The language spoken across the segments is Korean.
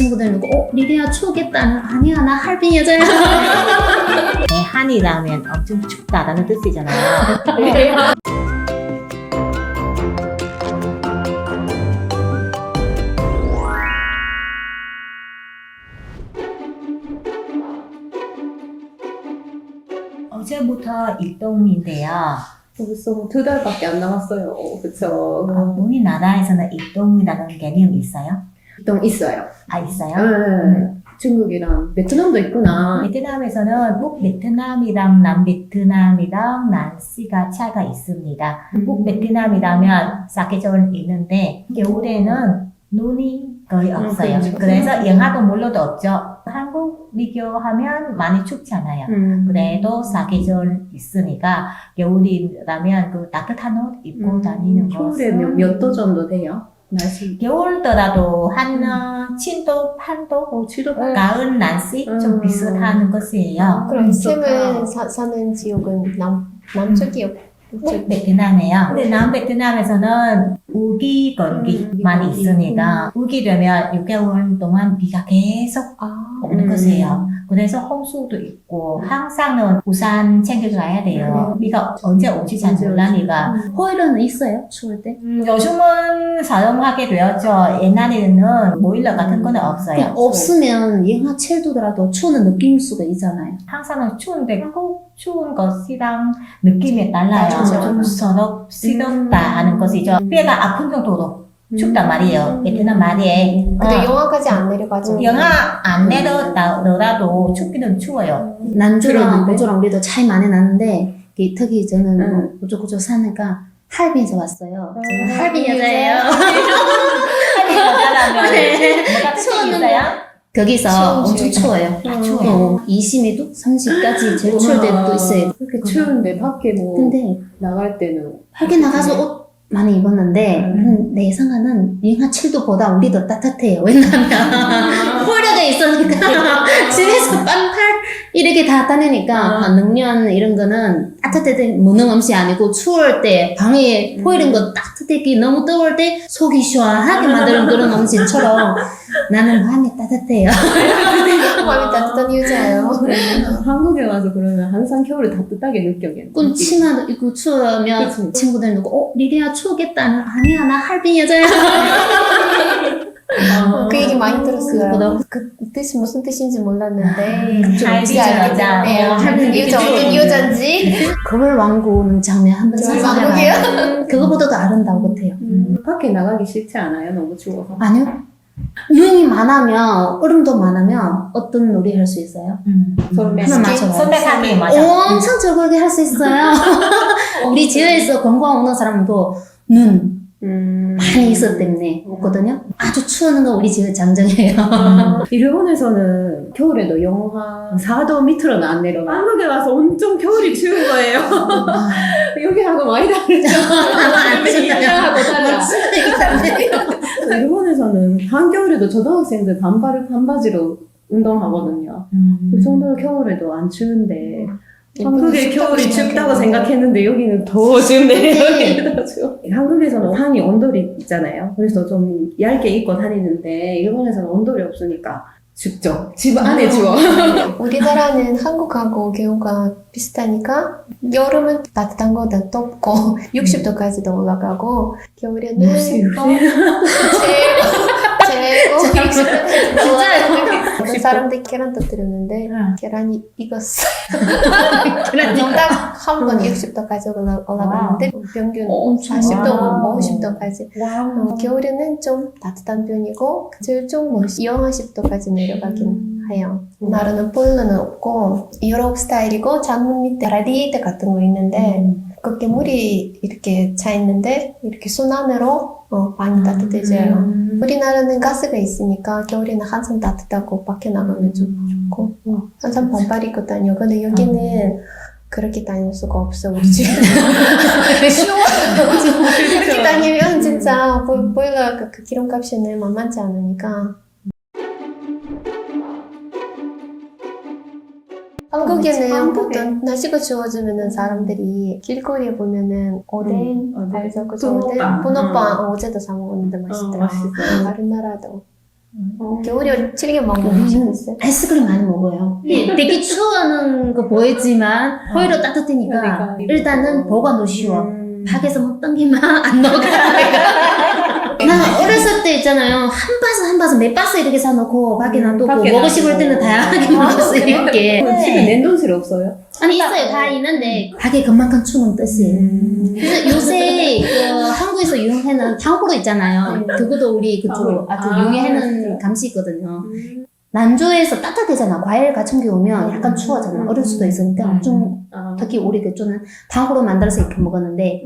친구들 누구 리리아 추우겠다. 아니야 나 할빈 여자야. 한이라면 엄청 춥다라는 뜻이잖아요. 어제부터 입동인데요. 벌써 2달밖에 안 남았어요. 그쵸? 우리나라에서는 입동이라는 개념이 있어요? 좀 있어요. 아, 있어요? 중국이랑 베트남도 있구나. 베트남에서는 북베트남이랑 남베트남이랑 난시가 차이가 있습니다. 북베트남이라면 사계절 있는데 겨울에는 눈이 거의 없어요. 그렇죠. 그래서 영하도 물론도 없죠. 한국 비교하면 많이 춥잖아요. 그래도 사계절 있으니까 겨울이라면 그 따뜻한 옷 입고 다니는 겨울에 것은 몇 도 정도 돼요? 날씨. 겨울더라도 한 7도, 8도, 7도 가을 날씨 좀 비슷한 것이에요. 그럼 좋다. 쌤은 사는 지역은 남쪽이요? 베트남이에요. 근데 남베트남에서는 우기, 건기 많이 있으니까 우기 되면 6개월 동안 비가 계속 오는 것이에요. 그래서 홍수도 있고 항상은 우산 챙겨가야 돼요. 비가 언제 올지 잘 몰라니까. 호일은 있어요 추울 때? 요즘은 사용하게 되었죠. 옛날에는 보일러 같은 거는 없어요. 그냥 없으면 영하 7도더라도 추운 느낄 수가 있잖아요. 항상은 추운데 꼭 추운 것이랑 느낌이 달라요. 맞아요. 좀 시덥다 하는 것이죠. 뼈가 아픈 정도로 춥단 말이에요. 베트남 말이에. 근데 영화까지 안 내려가죠. 영하 안 내려더라도 춥기는 추워요. 난주랑 그러는데? 고조랑 우리도 차이 많이 나는데 특히 저는 고조 사니까 할빈에서 왔어요. 저는 할빈 여자예요. 할인 여자라면 뭐가 특징이 추웠는데. 있어요? 거기서 추운 엄청 지역이다. 추워요. 아, 추워요. 20에도 30까지 제일 추울 때도 있어요. 그렇게 추운데 밖에 뭐 근데 나갈 때는 밖에 나가서 옷 많이 입었는데 내 예상과는 영하 7도보다 우리 더 따뜻해요. 왜냐면 홀려져 있으니까 집에서 빵팔 이렇게 다 다니니까 능련 이런 거는 따뜻할 때 먹는 음식이 아니고 추울 때 방에 포이는 거 따뜻하게 너무 뜨거울 때 속이 시원하게 만드는 그런 음식처럼 나는 마음이 따뜻해요. 마음이 따뜻한 여자예요. 한국에 와서 그러면 항상 겨울을 따뜻하게 느껴겠네. 끈 치마도 입고 추우면 그치. 친구들 누구 리리아 추우겠다. 아니야 나 할빈 여자야. 그 얘기 많이 들었어요. 그거도. 그 뜻이 무슨 뜻인지 몰랐는데. 할빈 여자. 네, 할빈 여자 어떤 여잔지. 그걸 왕고는 장면 한번 저희 상상해봐요. 왕국이요? 그거보다도 아름다운 것 같아요. 밖에 나가기 싫지 않아요? 너무 추워서. 아니요. 눈이 많으면 얼음도 많으면 어떤 놀이 할 수 있어요? 솔메. 하나 맞춰봐요. 선배하기 맞아. 엄청 저거게 할 수 있어요. 우리 지역에서 관광 오는 사람도 눈 많이 있었기 때문에 없거든요. 아주 추운 건 우리 지역 장정이에요. 일본에서는 겨울에도 영하 4도 밑으로는 안 내려가. 한국에 와서 엄청 겨울이 추운 거예요. 여기하고 많이 다르죠. 이하고 달라. 일본에서는 한겨울에도 초등학생들 반바지로 운동하거든요. 그 정도로 겨울에도 안 추운데 한국의 겨울이 춥다고 생각했는데 여기는 더 춥네요. 여기는 더 추워. 한국에서는 한이 온돌이 있잖아요. 그래서 좀 얇게 입고 다니는데 일본에서는 온돌이 없으니까 춥죠. 집 안에 추워. 우리나라는 한국하고 기후가 비슷하니까 여름은 따뜻한 거다 덥고 60도까지도 올라가고 겨울에는 60. 최고 60도까지 올라가고 진짜요? 사람들 계란 터뜨렸는데 계란이 익었어. 계란이 딱 한 번 60도까지 올라갔는데 평균 40도, 50도까지. 겨울에는 좀 따뜻한 편이고 제일 좀 영하 10도까지 내려가긴 해요. 나라는 볼로는 없고 유럽 스타일이고 창문 밑에 라디에이터 같은 거 있는데 그렇게 물이 이렇게 차 있는데 이렇게 순환으로 방이 따뜻해져요. 우리나라는 가스가 있으니까 겨울에는 항상 따뜻하고 밖에 나가면 좀 좋고 항상 반팔 입고 다녀. 근데 여기는 그렇게 다닐 수가 없어 우리 집은. 쉬워. 그렇게 다니면 진짜 보일러 그 기름값이는 만만치 않으니까. 한국에는 보통 날씨가 추워지면은 사람들이 길거리에 보면은 오뎅 알죠? 그죠? 오뎅? 붕어빵 어제도 사 먹었는데 맛있더라. 맛있어요. 다른 나라도 겨울에 즐겨 먹는 음식 있어요? 아이스크림 많이 먹어요. 되게 추워하는 거 보이지만 오히려 따뜻하니까 그러니까. 일단은 보관도 쉬워. 밖에서 뭐 던기만 안 녹아. 나 어렸을 때 있잖아요. 한 바스 몇 바스 이렇게 사놓고 밖에 놔두고 밖에 먹고 싶을 때는 놔두고. 다양하게 먹을 수 있게. 집에 냉동실 없어요? 아니 있어요. 다 있는데 밖에 그만큼 추운 뜻이에요. 그래서 요새 그 한국에서 유행하는 탕후루 있잖아요. 그것도 우리 그쪽 아주 유행하는 감시 있거든요. 난조에서 따뜻하잖아. 과일 같은 게 오면 약간 추워잖아. 어릴 수도 있으니까 좀 특히 우리 그쪽은 탕후루 만들어서 이렇게 먹었는데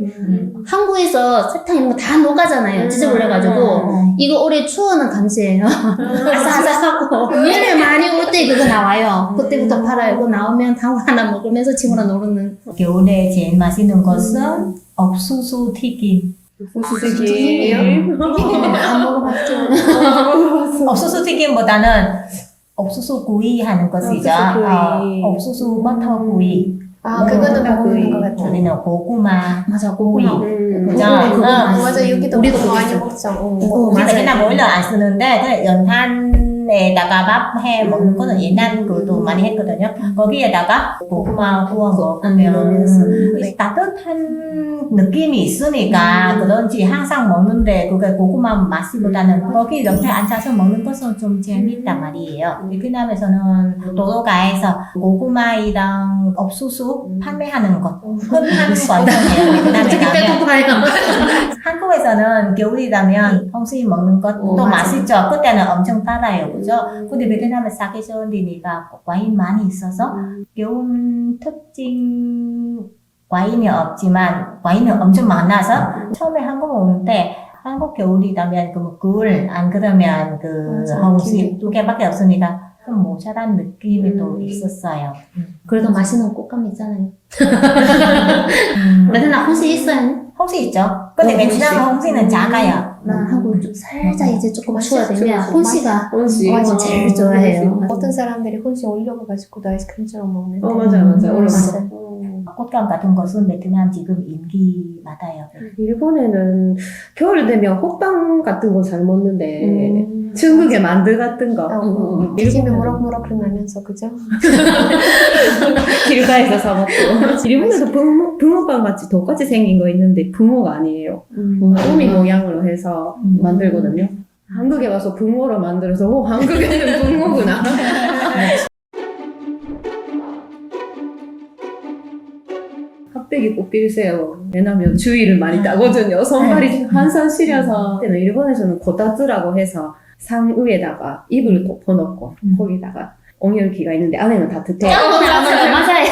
한국에서 설탕 이런 거 다 녹아잖아요. 찢어버려가지고 이거 올해 추워는 감시예요. 아삭아삭하고 얘를 많이 올 때 그거 나와요. 그때부터 팔아요. 그거 나오면 탕후루 하나 먹으면서 친구랑 노는. 겨울에 제일 맛있는 것은 옥수수 튀김. 옥수수튀김이요? 안 먹어봤죠. 옥수수 튀김보다는 옥수수 구이 하는 것이죠. 옥수수 구이. 옥수수 버터 구이. 그거는 먹는 것 같아요. 우리는 고구마 맞아, 구이. 그죠? 맞아, 여기도 우리도 그거 많이 그거 먹죠. 우리 맨날 몰려 안 쓰는데 그냥 연탄에다가 밥 해 먹는 거는 옛날 그도 많이 했거든요. 거기에다가 고구마 구워 먹으면 따뜻한 느낌이 있으니까 그런지 항상 먹는데 그게 고구마 맛이보다는 거기 옆에 앉아서 먹는 것은 좀 재밌단 말이에요. 베트남에서는 도로가에서 고구마이랑 옥수수 판매하는 것 흔한 거예요. 베트남에 가면. 배고파요. 한국에서는 겨울이라면 홍시 먹는 것도 맞아. 맛있죠. 그때는 엄청 달아요, 그죠? 근데 베트남에 싸게 좋은데니까 과일 많이 있어서 겨울 특징 과일이 없지만 과일은 엄청 많아서 처음에 한국 올 때 한국 겨울이라면 그 안 그러면 그 맞아. 홍시 두 개밖에 없으니까 좀 모자란 느낌이 또 있었어요. 그래도 맛있는 꽃감 있잖아요. 베트남 홍시 있어요? 홍시 있죠? 근데 베트남 홍시는 작아요. 나 한국 좀 살짝 이제 조금 추워 되면 맛있죠. 홍시가 홍시. 제일 좋아해요. 어떤 사람들이 혼자 올려가지고도 아이스크림처럼 먹는데. 맞아. 맞아. 꽃감 같은 것은 베트남 지금 인기 많아요. 일본에는 겨울 되면 호빵 같은 거 잘 먹는데 중국의 만두 같은 거 집에 무럭무럭 나면서 그죠? 길가에서 사 먹고 일본에도 붕어빵 같이 똑같이 생긴 거 있는데 붕어가 아니에요. 꼬미 모양으로 해서 만들거든요. 한국에 와서 붕어로 만들어서 한국에는 붕어구나. 껍데기 꼭 빌세요. 왜냐면 주위를 많이 따거든요. 손발이 한산 시려서. 그때는 일본에서는 고다츠라고 해서 상 위에다가 이불을 덮어놓고 거기다가 옹열기가 있는데 안에는 따뜻해요. 맞아요.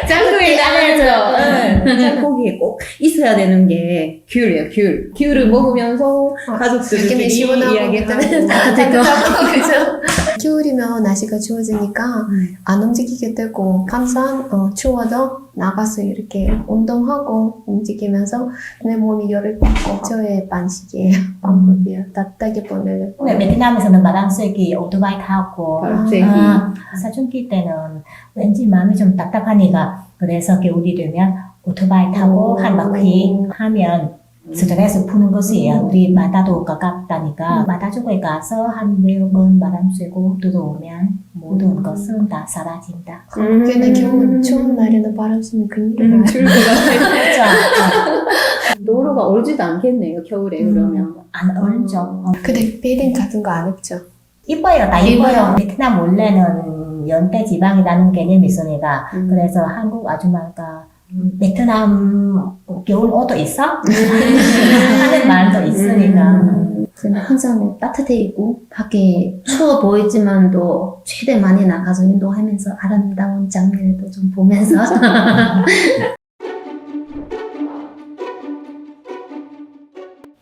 짱구이 안에서 거기에 꼭 있어야 되는 게 귤이에요. 귤을 먹으면서 가족들끼리 느낌이 시원하고 이야기하고 따뜻하고 그죠? 겨울이면 날씨가 추워지니까 안 움직이게 되고 항상 추워도 나가서 이렇게 운동하고 움직이면서 내 몸이 열을 받고 저의 방식이에요. 방법이에요. 따뜻하게 보내려고. 근데 베트남에서는 바람쐬기 오토바이 타고 바람쐬기. 사춘기 때는 왠지 마음이 좀 답답하니까 그래서 겨울이 되면 오토바이 타고 한 바퀴 하면 스트레스 푸는 것이에요. 우리 바다도 가깝다니까 바다 쪽에 가서 한 몇 번 바람 쐬고 들어오면 모든 것은 다 사라진다. 거기는 겨울 추운 날에는 바람 쐬면 근육이 줄기가 그렇죠. 도로가 얼지도 않겠네요. 겨울에 그러면. 안 얼죠. 근데 베린 같은 거 안 입죠? 이뻐요. 다 이뻐요. 베트남 원래는 연대 지방이라는 개념이 있으니까 그래서 한국 아줌마가 베트남 겨울 옷도 있어? 하는 말도 있으니까. 저는 항상 따뜻해 있고 밖에 추워 보이지만도 최대 많이 나가서 운동하면서 아름다운 장면도 좀 보면서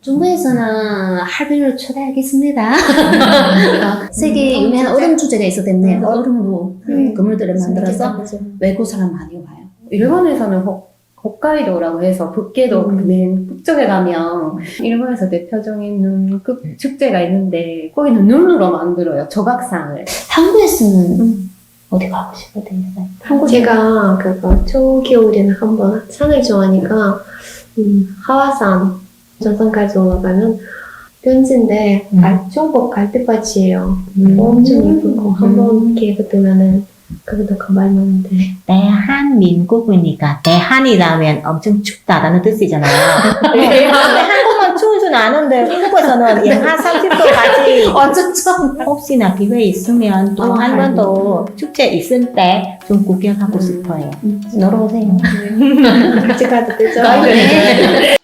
중국에서는 할배를 초대하겠습니다. 세계 유명한 얼음 주제가 있었는데 얼음으로 그물들을 만들어서 외국 사람 많이 와요. 일본에서는 홋카이도라고 해서 북계도 맨 북쪽에 가면 일본에서 대표적인 눈급 축제가 있는데 거기는 눈으로 만들어요. 조각상을. 한국에서는 어디 가고 싶어요? 제가 그거 초겨울에는 한번 산을 좋아하니까 하와산 전선까지 올라가면 편지인데 전복 갈대밭이에요. 엄청 예쁘고 한번 기회가 되면은 거기도 가봐야 하는데. 대한민국이니까 대한이라면 엄청 춥다라는 뜻이잖아요. 근데 한국만 추운 줄 아는데 한국에서는 영하 30도까지 완전 처음. 혹시나 기회 있으면 또 한 번 더 축제 있을 때 좀 구경하고 싶어요. 놀러 오세요. 같이 가도 되죠? 네.